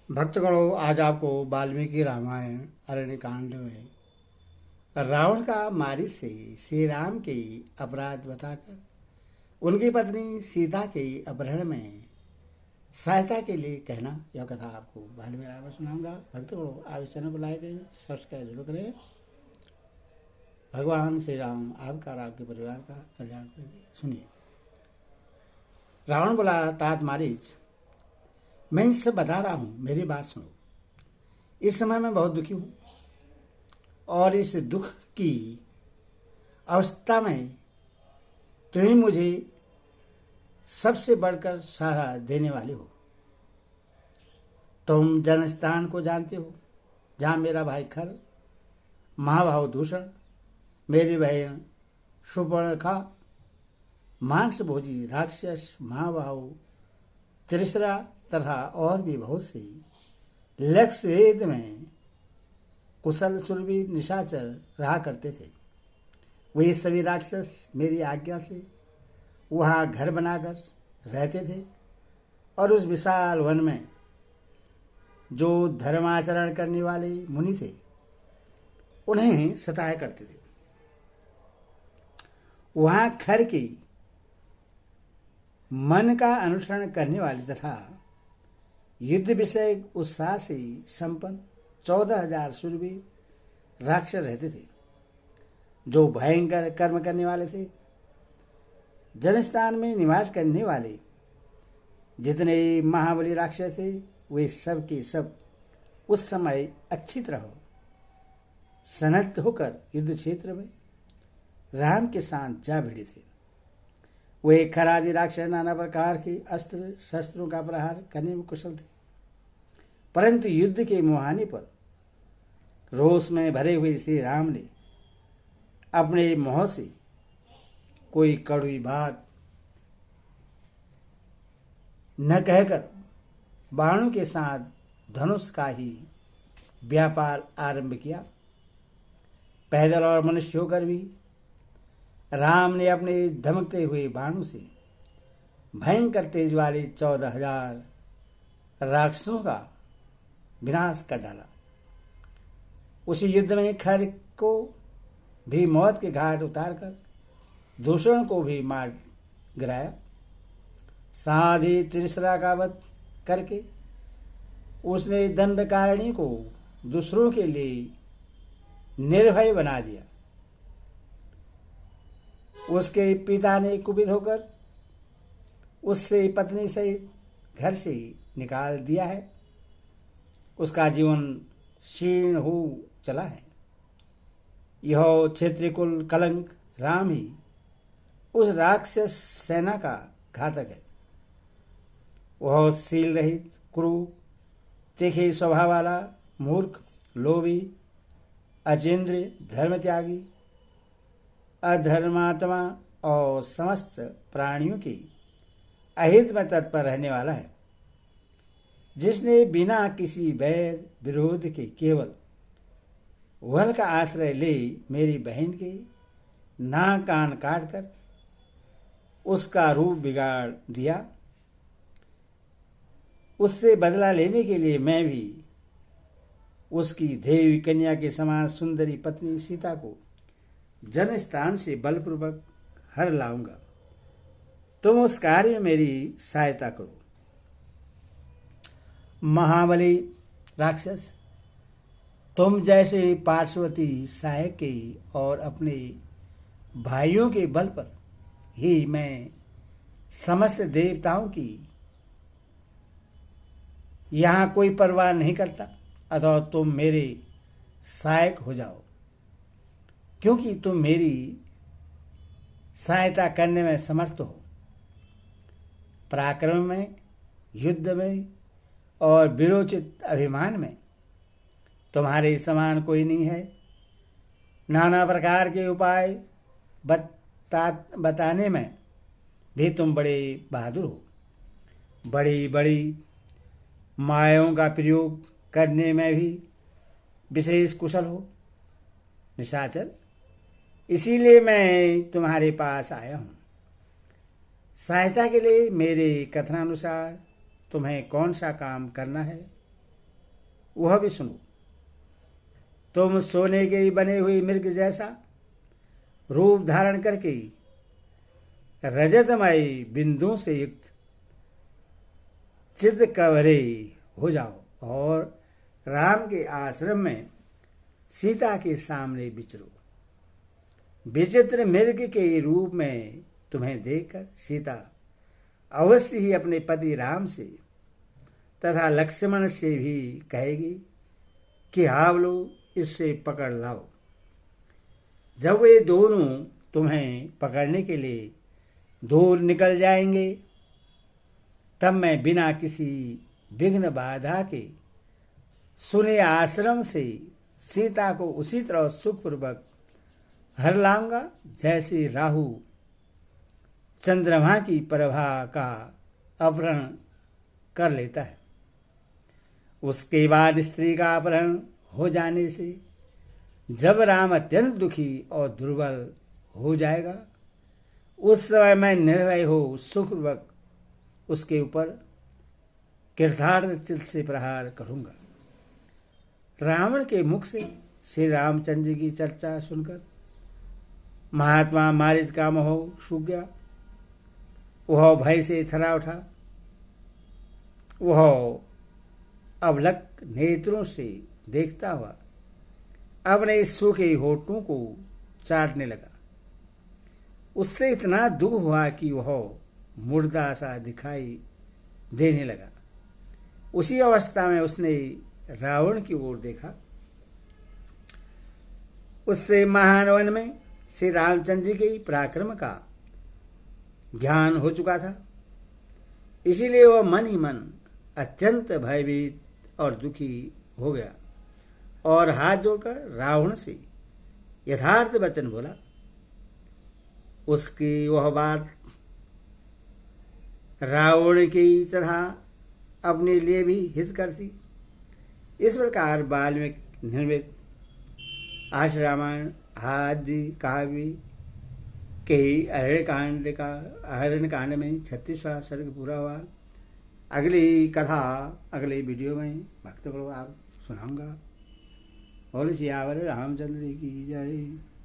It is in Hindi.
भक्तगणों, आज आपको वाल्मीकि रामायण अरण्य कांड में रावण का मारिच से श्री राम के अपराध बताकर उनकी पत्नी सीता के अपहरण में सहायता के लिए कहना, यह कथा आपको वाल्मीकि रामायण सुनाऊंगा। भक्तगणों, आप इस चैनल को लाइक करें, सब्सक्राइब जरूर करें। भगवान श्री राम आपका और आपके परिवार का कल्याण करेंगे। सुनिए। रावण बोला, तात मारिच, मैं इससे बता रहा हूं, मेरी बात सुनो। इस समय मैं बहुत दुखी हूं और इस दुख की अवस्था में तुम ही मुझे सबसे बढ़कर सहारा देने वाले हो। तुम जनस्थान को जानते हो, जहां मेरा भाई खर, महाभाव दूषण, मेरी बहन सुपर्णखा, मांस भोजी राक्षस महाभाव त्रिसरा तथा और भी बहुत सी लक्ष्य वेद में कुशल सुरवीर निशाचर रहा करते थे। वे सभी राक्षस मेरी आज्ञा से वहां घर बनाकर रहते थे और उस विशाल वन में जो धर्माचरण करने वाले मुनि थे उन्हें सताया करते थे। वहां खर की मन का अनुसरण करने वाले तथा युद्ध विषय उत्साह से संपन्न 14,000 शूरवीर राक्षस रहते थे, जो भयंकर कर्म करने वाले थे। जनस्थान में निवास करने वाले जितने महाबली राक्षस थे, वे सब के सब उस समय अच्छी तरह सन्नद्ध होकर युद्ध क्षेत्र में राम के साथ जा भिड़े थे। वे खरादि राक्षस नाना प्रकार के अस्त्र शस्त्रों का प्रहार करने में कुशल थे, परंतु युद्ध के मुहाने पर रोष में भरे हुए श्री राम ने अपने मुंह से कोई कड़वी बात न कहकर बाणों के साथ धनुष का ही व्यापार आरंभ किया। पैदल और मनुष्य होकर भी राम ने अपने धमकते हुए बाणों से भयंकर तेज वाले 14,000 राक्षसों का विनाश कर डाला। उसी युद्ध में खर को भी मौत के घाट उतारकर दूषण को भी मार गिराया। साथ ही त्रिसरा का वध करके उसने दंडकारणी को दूसरों के लिए निर्भय बना दिया। उसके पिता ने कुपित होकर उससे पत्नी सहित घर से निकाल दिया है। उसका जीवन क्षीण हो चला है। यह क्षेत्रीय कुल कलंक राम ही उस राक्षस सेना का घातक है। वह शील रहित, क्रूर, तीखे स्वभाव वाला, मूर्ख, लोभी, अजेंद्र, धर्म त्यागी, अधर्मात्मा और समस्त प्राणियों की अहित में तत्पर रहने वाला है, जिसने बिना किसी बैर विरोध के केवल वल का आश्रय ले मेरी बहन के नाक कान काट कर उसका रूप बिगाड़ दिया। उससे बदला लेने के लिए मैं भी उसकी देवी कन्या के समान सुंदरी पत्नी सीता को जनस्थान से बलपूर्वक हर लाऊंगा। तुम उस कार्य में मेरी सहायता करो। महाबली राक्षस, तुम जैसे पार्श्वती सहायक के और अपने भाइयों के बल पर ही मैं समस्त देवताओं की यहां कोई परवाह नहीं करता, अतः तुम मेरे सहायक हो जाओ, क्योंकि तुम मेरी सहायता करने में समर्थ हो। पराक्रम में, युद्ध में और वीरोचित अभिमान में तुम्हारे समान कोई नहीं है। नाना प्रकार के उपाय बताने में भी तुम बड़े बहादुर हो। बड़ी बड़ी मायाओं का प्रयोग करने में भी विशेष कुशल हो। निशाचर, इसीलिए मैं तुम्हारे पास आया हूं। सहायता के लिए मेरे कथनानुसार तुम्हें कौन सा काम करना है वह भी सुनो। तुम सोने के बने हुए मृग जैसा रूप धारण करके रजतमय बिंदुओं से युक्त चित्त कवरे हो जाओ और राम के आश्रम में सीता के सामने विचरो। विचित्र मृग के रूप में तुम्हें देखकर सीता अवश्य ही अपने पति राम से तथा लक्ष्मण से भी कहेगी कि हाव लो, इससे पकड़ लाओ। जब वे दोनों तुम्हें पकड़ने के लिए दूर निकल जाएंगे, तब मैं बिना किसी विघ्न बाधा के सुने आश्रम से सीता को उसी तरह सुखपूर्वक हर लाऊंगा जैसे राहु चंद्रमा की प्रभा का अपहरण कर लेता है। उसके बाद स्त्री का अपहरण हो जाने से जब राम अत्यंत दुखी और दुर्बल हो जाएगा, उस समय मैं निर्भय हो सुखपूर्वक उसके ऊपर कृतार्थ चित्त से प्रहार करूंगा। रावण के मुख से श्री रामचंद्र जी की चर्चा सुनकर महात्मा मारीच का मोह सूख गया। वह भय से थरा उठा। वह अवलक नेत्रों से देखता हुआ अपने सूखे होठों को चाटने लगा। उससे इतना दुख हुआ कि वह मुर्दा सा दिखाई देने लगा। उसी अवस्था में उसने रावण की ओर देखा। उससे महान वन में श्री रामचंद्र जी के पराक्रम का ज्ञान हो चुका था। इसीलिए वह मन ही मन अत्यंत भयभीत और दुखी हो गया और हाथ जोड़कर रावण से यथार्थ वचन बोला। उसकी वह बात रावण की तथा अपने लिए भी हितकर थी। इस प्रकार वाल्मीकि निर्मित आर्ष रामायण आदि काव्य के अरण्य कांड में 36वां सर्ग पूरा हुआ। अगली कथा अगले वीडियो में भक्त को आप सुनाऊंगा। बोलो सियावर रामचंद्र की जय।